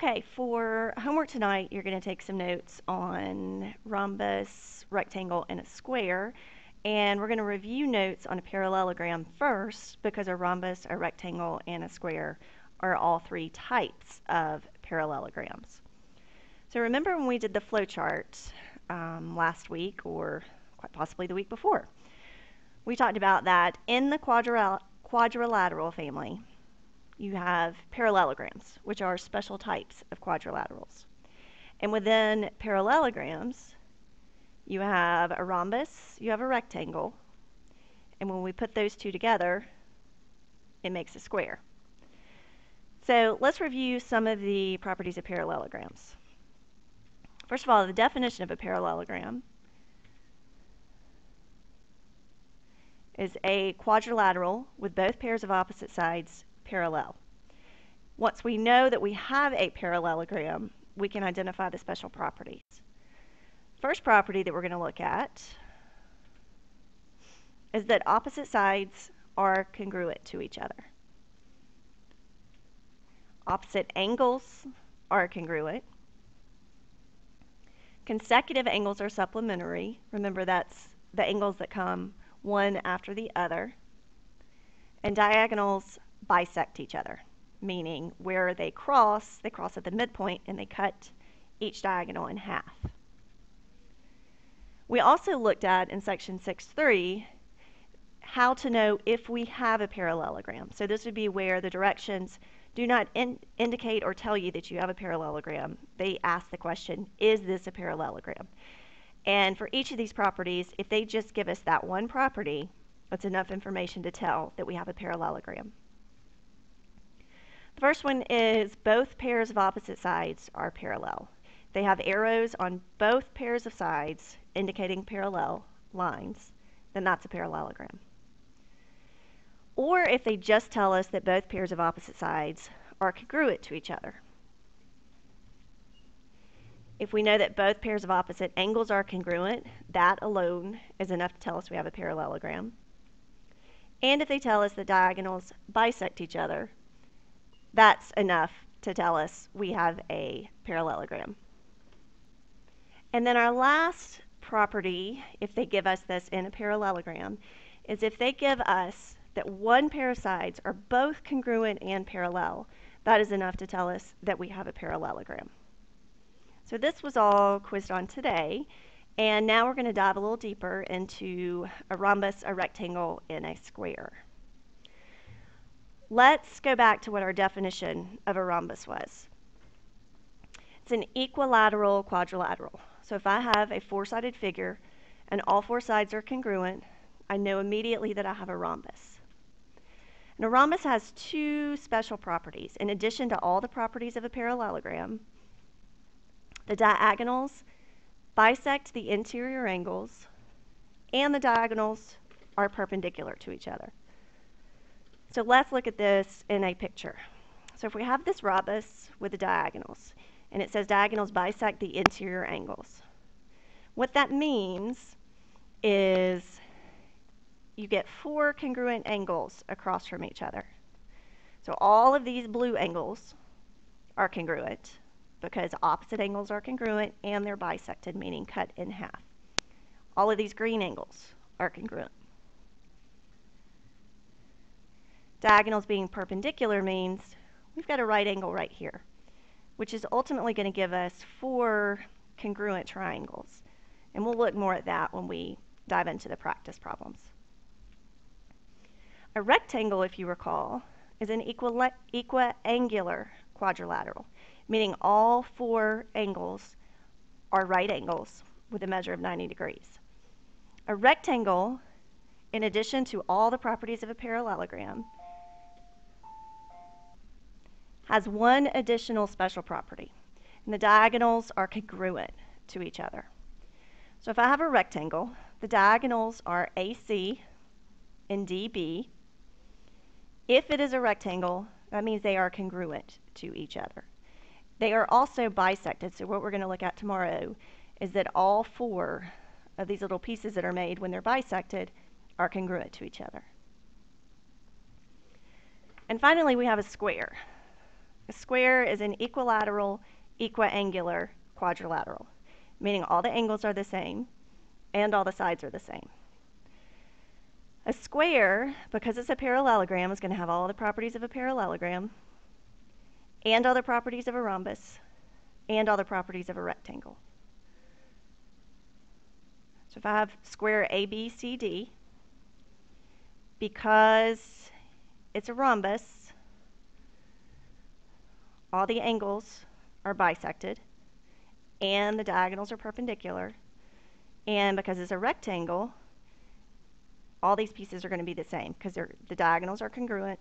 Okay, for homework tonight, you're going to take some notes on rhombus, rectangle, and a square. And we're going to review notes on a parallelogram first because a rhombus, a rectangle, and a square are all three types of parallelograms. So remember when we did the flow chart last week, or quite possibly the week before, we talked about that in the quadrilateral family, you have parallelograms, which are special types of quadrilaterals. And within parallelograms, you have a rhombus, you have a rectangle, and when we put those two together, it makes a square. So let's review some of the properties of parallelograms. First of all, the definition of a parallelogram is a quadrilateral with both pairs of opposite sides parallel. Once we know that we have a parallelogram, we can identify the special properties. First property that we're going to look at is that opposite sides are congruent to each other. Opposite angles are congruent. Consecutive angles are supplementary. Remember, that's the angles that come one after the other. And diagonals bisect each other, meaning where they cross at the midpoint and they cut each diagonal in half. We also looked at in section 6.3 how to know if we have a parallelogram. So this would be where the directions do not indicate or tell you that you have a parallelogram. They ask the question, is this a parallelogram? And for each of these properties, if they just give us that one property, that's enough information to tell that we have a parallelogram. The first one is both pairs of opposite sides are parallel. They have arrows on both pairs of sides indicating parallel lines, then that's a parallelogram. Or if they just tell us that both pairs of opposite sides are congruent to each other. If we know that both pairs of opposite angles are congruent, that alone is enough to tell us we have a parallelogram. And if they tell us that diagonals bisect each other, that's enough to tell us we have a parallelogram. And then our last property, if they give us this in a parallelogram, is if they give us that one pair of sides are both congruent and parallel, that is enough to tell us that we have a parallelogram. So this was all quizzed on today, and now we're going to dive a little deeper into a rhombus, a rectangle, and a square. Let's go back to what our definition of a rhombus was. It's an equilateral quadrilateral. So if I have a four-sided figure and all four sides are congruent, I know immediately that I have a rhombus. And a rhombus has two special properties. In addition to all the properties of a parallelogram, the diagonals bisect the interior angles, and the diagonals are perpendicular to each other. So let's look at this in a picture. So if we have this rhombus with the diagonals, and it says diagonals bisect the interior angles, what that means is you get four congruent angles across from each other. So all of these blue angles are congruent because opposite angles are congruent and they're bisected, meaning cut in half. All of these green angles are congruent. Diagonals being perpendicular means we've got a right angle right here, which is ultimately going to give us four congruent triangles. And we'll look more at that when we dive into the practice problems. A rectangle, if you recall, is an equiangular quadrilateral, meaning all four angles are right angles with a measure of 90 degrees. A rectangle, in addition to all the properties of a parallelogram, has one additional special property, and the diagonals are congruent to each other. So if I have a rectangle, the diagonals are AC and DB. If it is a rectangle, that means they are congruent to each other. They are also bisected, so what we're going to look at tomorrow is that all four of these little pieces that are made when they're bisected are congruent to each other. And finally, we have a square. A square is an equilateral, equiangular quadrilateral, meaning all the angles are the same and all the sides are the same. A square, because it's a parallelogram, is going to have all the properties of a parallelogram and all the properties of a rhombus and all the properties of a rectangle. So if I have square ABCD, because it's a rhombus, all the angles are bisected and the diagonals are perpendicular. And because it's a rectangle, all these pieces are going to be the same because the diagonals are congruent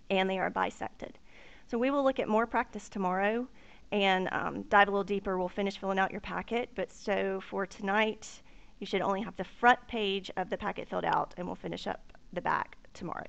and they are bisected. So we will look at more practice tomorrow and dive a little deeper. We'll finish filling out your packet, but so for tonight, you should only have the front page of the packet filled out, and we'll finish up the back tomorrow.